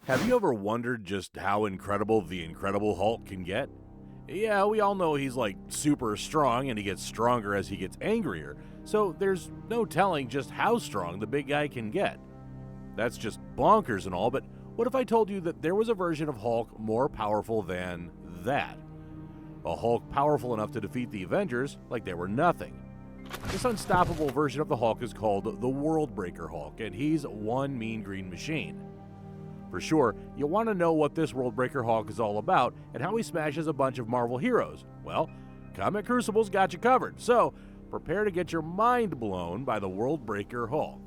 Have you ever wondered just how incredible the Incredible Hulk can get? Yeah, we all know he's like super strong and he gets stronger as he gets angrier, so there's no telling just how strong the big guy can get. That's just bonkers and all, but what if I told you that there was a version of Hulk more powerful than that? A Hulk powerful enough to defeat the Avengers like they were nothing. This unstoppable version of the Hulk is called the Worldbreaker Hulk, and he's one mean green machine. For sure, you'll want to know what this Worldbreaker Hulk is all about and how he smashes a bunch of Marvel heroes. Well, Comic Crucible's got you covered, so prepare to get your mind blown by the Worldbreaker Hulk.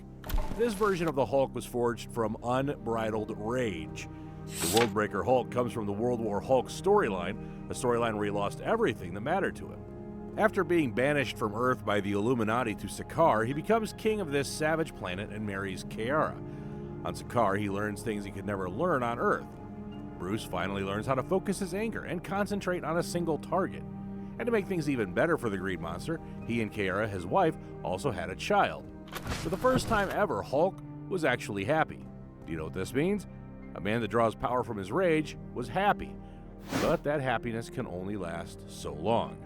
This version of the Hulk was forged from unbridled rage. The Worldbreaker Hulk comes from the World War Hulk storyline, a storyline where he lost everything that mattered to him. After being banished from Earth by the Illuminati to Sakaar, he becomes king of this savage planet and marries Kiara. On Sakaar, he learns things he could never learn on Earth. Bruce finally learns how to focus his anger and concentrate on a single target. And to make things even better for the Green Monster, he and Kiara, his wife, also had a child. For the first time ever, Hulk was actually happy. Do you know what this means? A man that draws power from his rage was happy. But that happiness can only last so long.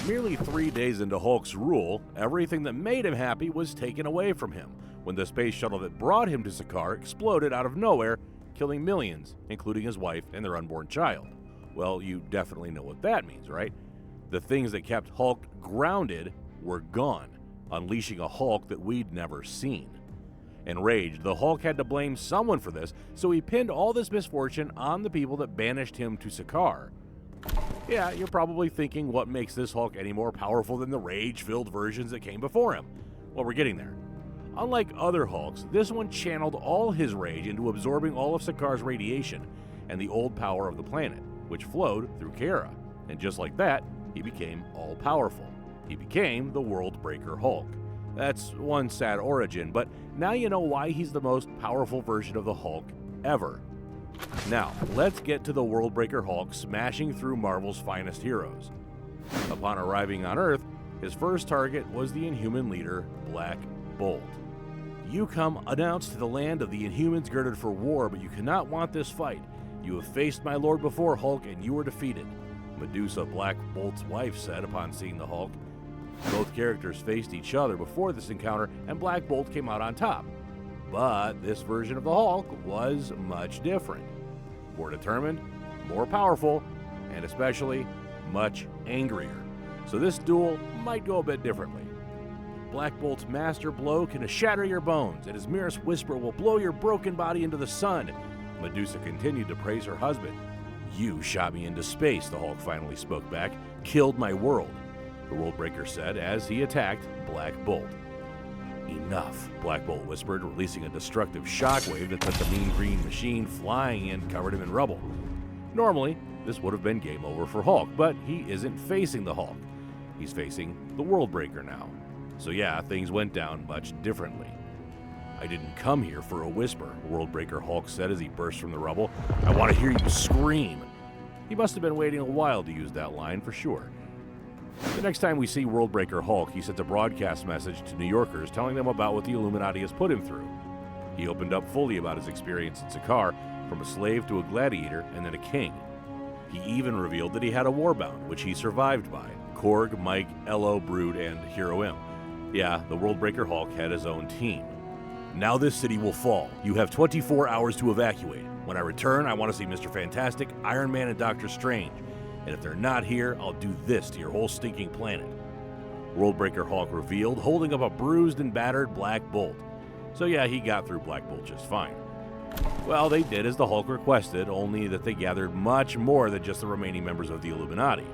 Merely 3 days into Hulk's rule, everything that made him happy was taken away from him when the space shuttle that brought him to Sakaar exploded out of nowhere, killing millions, including his wife and their unborn child. Well, you definitely know what that means, right? The things that kept Hulk grounded were gone, unleashing a Hulk that we'd never seen. Enraged, the Hulk had to blame someone for this, so he pinned all this misfortune on the people that banished him to Sakaar. Yeah, you're probably thinking what makes this Hulk any more powerful than the rage-filled versions that came before him. Well, we're getting there. Unlike other Hulks, this one channeled all his rage into absorbing all of Sakaar's radiation and the old power of the planet, which flowed through Kiara. And just like that, he became all-powerful. He became the Worldbreaker Hulk. That's one sad origin, but now you know why he's the most powerful version of the Hulk ever. Now, let's get to the Worldbreaker Hulk smashing through Marvel's finest heroes. Upon arriving on Earth, his first target was the Inhuman leader, Black Bolt. You come unannounced to the land of the Inhumans girded for war, but you cannot want this fight. You have faced my lord before, Hulk, and you were defeated, Medusa, Black Bolt's wife, said upon seeing the Hulk. Both characters faced each other before this encounter, and Black Bolt came out on top. But this version of the Hulk was much different. More determined, more powerful, and especially much angrier. So this duel might go a bit differently. Black Bolt's master blow can shatter your bones, and his merest whisper will blow your broken body into the sun. Medusa continued to praise her husband. You shot me into space, the Hulk finally spoke back. Killed my world, the Worldbreaker said as he attacked Black Bolt. Enough, Black Bolt whispered, releasing a destructive shockwave that sent the mean green machine flying and covered him in rubble. Normally, this would have been game over for Hulk, but he isn't facing the Hulk. He's facing the Worldbreaker now. So yeah, things went down much differently. I didn't come here for a whisper, Worldbreaker Hulk said as he burst from the rubble. I want to hear you scream. He must have been waiting a while to use that line for sure. The next time we see Worldbreaker Hulk, he sent a broadcast message to New Yorkers telling them about what the Illuminati has put him through. He opened up fully about his experience in Sakaar, from a slave to a gladiator and then a king. He even revealed that he had a warbound, which he survived by. Korg, Mike, Elo, Brood, and Hero M. Yeah, the Worldbreaker Hulk had his own team. Now this city will fall. You have 24 hours to evacuate. When I return, I want to see Mr. Fantastic, Iron Man, and Doctor Strange. And if they're not here, I'll do this to your whole stinking planet. Worldbreaker Hulk revealed, holding up a bruised and battered Black Bolt. So yeah, he got through Black Bolt just fine. Well, they did as the Hulk requested, only that they gathered much more than just the remaining members of the Illuminati.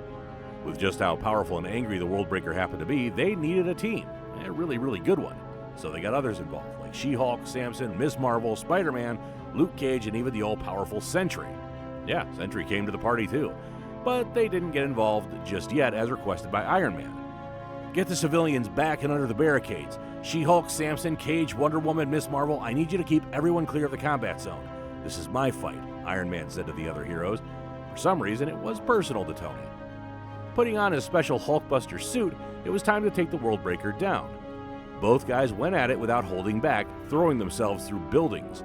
With just how powerful and angry the Worldbreaker happened to be, they needed a team. A really, really good one. So they got others involved, like She-Hulk, Samson, Ms. Marvel, Spider-Man, Luke Cage, and even the all-powerful Sentry. Yeah, Sentry came to the party too. But they didn't get involved just yet as requested by Iron Man. Get the civilians back and under the barricades. She-Hulk, Samson, Cage, Wonder Woman, Ms. Marvel, I need you to keep everyone clear of the combat zone. This is my fight, Iron Man said to the other heroes. For some reason, it was personal to Tony. Putting on his special Hulkbuster suit, it was time to take the Worldbreaker down. Both guys went at it without holding back, throwing themselves through buildings.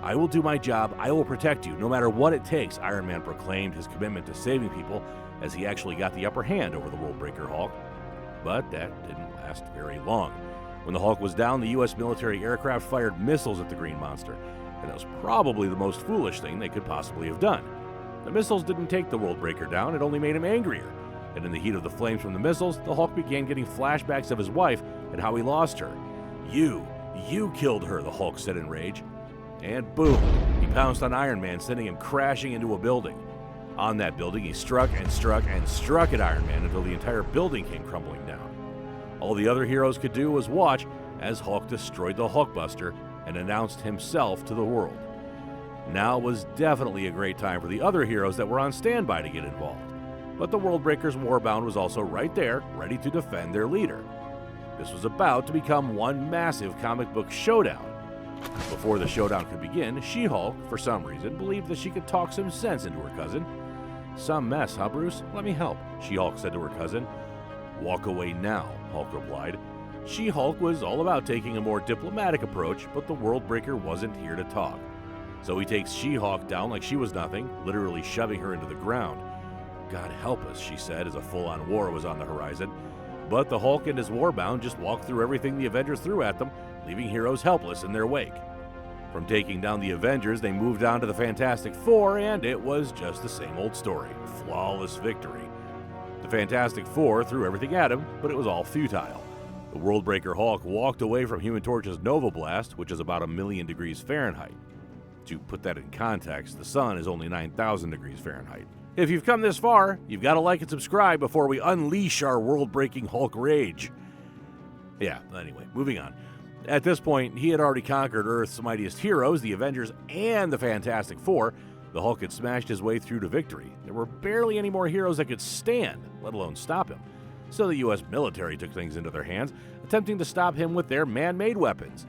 "I will do my job, I will protect you, no matter what it takes," Iron Man proclaimed his commitment to saving people as he actually got the upper hand over the Worldbreaker Hulk. But that didn't last very long. When the Hulk was down, the U.S. military aircraft fired missiles at the Green Monster, and that was probably the most foolish thing they could possibly have done. The missiles didn't take the Worldbreaker down, it only made him angrier. And in the heat of the flames from the missiles, the Hulk began getting flashbacks of his wife and how he lost her. You killed her," the Hulk said in rage. And boom, he pounced on Iron Man, sending him crashing into a building. On that building, he struck and struck and struck at Iron Man until the entire building came crumbling down. All the other heroes could do was watch as Hulk destroyed the Hulkbuster and announced himself to the world. Now was definitely a great time for the other heroes that were on standby to get involved. But the Worldbreakers Warbound was also right there, ready to defend their leader. This was about to become one massive comic book showdown. Before the showdown could begin, She-Hulk, for some reason, believed that she could talk some sense into her cousin. "Some mess, huh, Bruce? Let me help," She-Hulk said to her cousin. "Walk away now," Hulk replied. She-Hulk was all about taking a more diplomatic approach, but the Worldbreaker wasn't here to talk. So he takes She-Hulk down like she was nothing, literally shoving her into the ground. "God help us," she said as a full-on war was on the horizon. But the Hulk and his Warbound just walked through everything the Avengers threw at them, leaving heroes helpless in their wake. From taking down the Avengers, they moved on to the Fantastic Four, and it was just the same old story. Flawless victory. The Fantastic Four threw everything at him, but it was all futile. The Worldbreaker Hulk walked away from Human Torch's Nova Blast, which is about 1,000,000 degrees Fahrenheit. To put that in context, the sun is only 9,000 degrees Fahrenheit. If you've come this far, you've got to like and subscribe before we unleash our world-breaking Hulk rage. Yeah, anyway, moving on. At this point, he had already conquered Earth's mightiest heroes, the Avengers and the Fantastic Four. The Hulk had smashed his way through to victory. There were barely any more heroes that could stand, let alone stop him. So the U.S. military took things into their hands, attempting to stop him with their man-made weapons.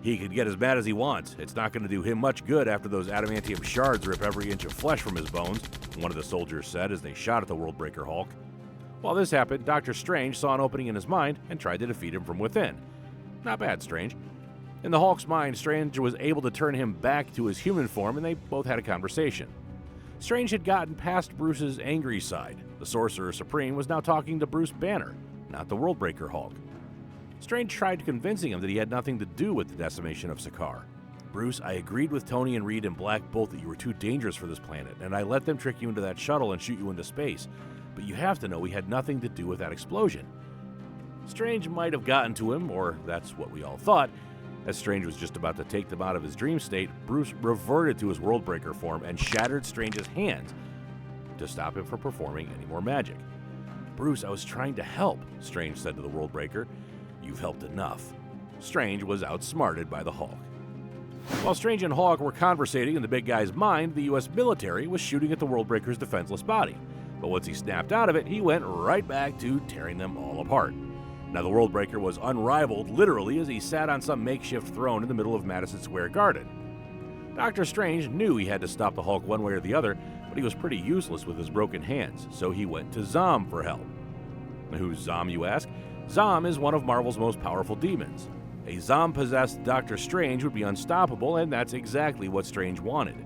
He could get as mad as he wants. It's not going to do him much good after those adamantium shards rip every inch of flesh from his bones, one of the soldiers said as they shot at the Worldbreaker Hulk. While this happened, Dr. Strange saw an opening in his mind and tried to defeat him from within. Not bad, Strange. In the Hulk's mind, Strange was able to turn him back to his human form, and they both had a conversation. Strange had gotten past Bruce's angry side. The Sorcerer Supreme was now talking to Bruce Banner, not the Worldbreaker Hulk. Strange tried convincing him that he had nothing to do with the decimation of Sakaar. "Bruce, I agreed with Tony and Reed and Black Bolt that you were too dangerous for this planet, and I let them trick you into that shuttle and shoot you into space. But you have to know we had nothing to do with that explosion." Strange might have gotten to him, or that's what we all thought. As Strange was just about to take them out of his dream state, Bruce reverted to his Worldbreaker form and shattered Strange's hands to stop him from performing any more magic. "Bruce, I was trying to help," Strange said to the Worldbreaker. "You've helped enough." Strange was outsmarted by the Hulk. While Strange and Hulk were conversating in the big guy's mind, the U.S. military was shooting at the Worldbreaker's defenseless body. But once he snapped out of it, he went right back to tearing them all apart. Now, the Worldbreaker was unrivaled, literally, as he sat on some makeshift throne in the middle of Madison Square Garden. Dr. Strange knew he had to stop the Hulk one way or the other, but he was pretty useless with his broken hands, so he went to Zom for help. Who's Zom, you ask? Zom is one of Marvel's most powerful demons. A Zom-possessed Dr. Strange would be unstoppable, and that's exactly what Strange wanted.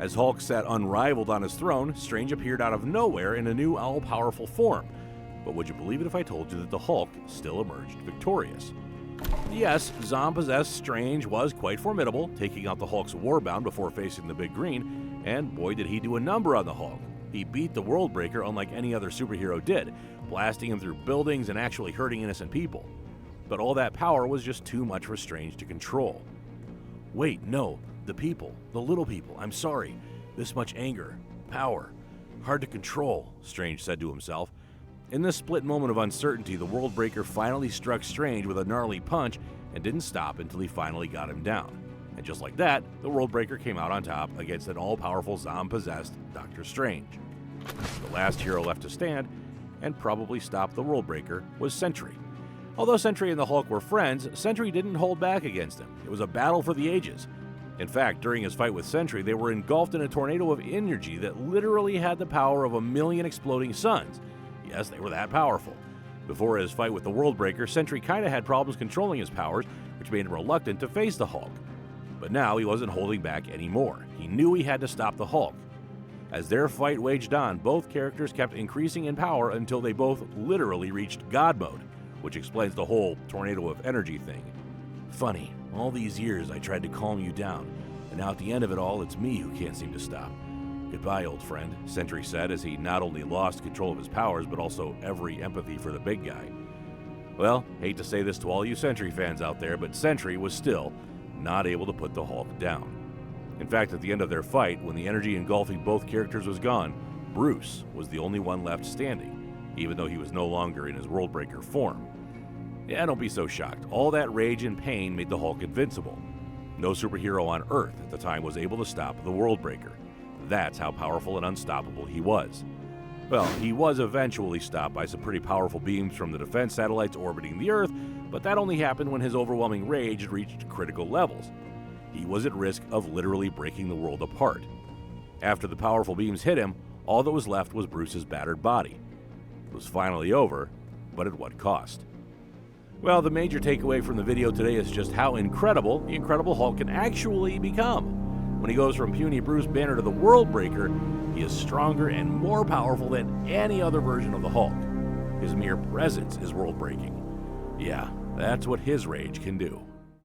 As Hulk sat unrivaled on his throne, Strange appeared out of nowhere in a new all-powerful form. But would you believe it if I told you that the Hulk still emerged victorious? Yes, Zom-possessed Strange was quite formidable, taking out the Hulk's Warbound before facing the Big Green, and boy did he do a number on the Hulk. He beat the Worldbreaker unlike any other superhero did, blasting him through buildings and actually hurting innocent people. But all that power was just too much for Strange to control. "Wait, no, the people, the little people, I'm sorry. This much anger, power, hard to control," Strange said to himself. In this split moment of uncertainty, the Worldbreaker finally struck Strange with a gnarly punch and didn't stop until he finally got him down. And just like that, the Worldbreaker came out on top against an all-powerful Zom-possessed Dr. Strange. The last hero left to stand, and probably stop the Worldbreaker, was Sentry. Although Sentry and the Hulk were friends, Sentry didn't hold back against him. It was a battle for the ages. In fact, during his fight with Sentry, they were engulfed in a tornado of energy that literally had the power of 1,000,000 exploding suns. Yes, they were that powerful. Before his fight with the Worldbreaker, Sentry kinda had problems controlling his powers, which made him reluctant to face the Hulk. But now he wasn't holding back anymore. He knew he had to stop the Hulk. As their fight waged on, both characters kept increasing in power until they both literally reached God mode, which explains the whole tornado of energy thing. Funny, all these years I tried to calm you down, and now at the end of it all, it's me who can't seem to stop. Goodbye, old friend, Sentry said as he not only lost control of his powers, but also every empathy for the big guy. Well, hate to say this to all you Sentry fans out there, but Sentry was still not able to put the Hulk down. In fact, at the end of their fight, when the energy engulfing both characters was gone, Bruce was the only one left standing, even though he was no longer in his Worldbreaker form. Yeah, don't be so shocked. All that rage and pain made the Hulk invincible. No superhero on Earth at the time was able to stop the Worldbreaker. That's how powerful and unstoppable he was. Well, he was eventually stopped by some pretty powerful beams from the defense satellites orbiting the Earth, but that only happened when his overwhelming rage had reached critical levels. He was at risk of literally breaking the world apart. After the powerful beams hit him, all that was left was Bruce's battered body. It was finally over, but at what cost? Well, the major takeaway from the video today is just how incredible the Incredible Hulk can actually become. When he goes from puny Bruce Banner to the Worldbreaker, he is stronger and more powerful than any other version of the Hulk. His mere presence is world-breaking. Yeah, that's what his rage can do.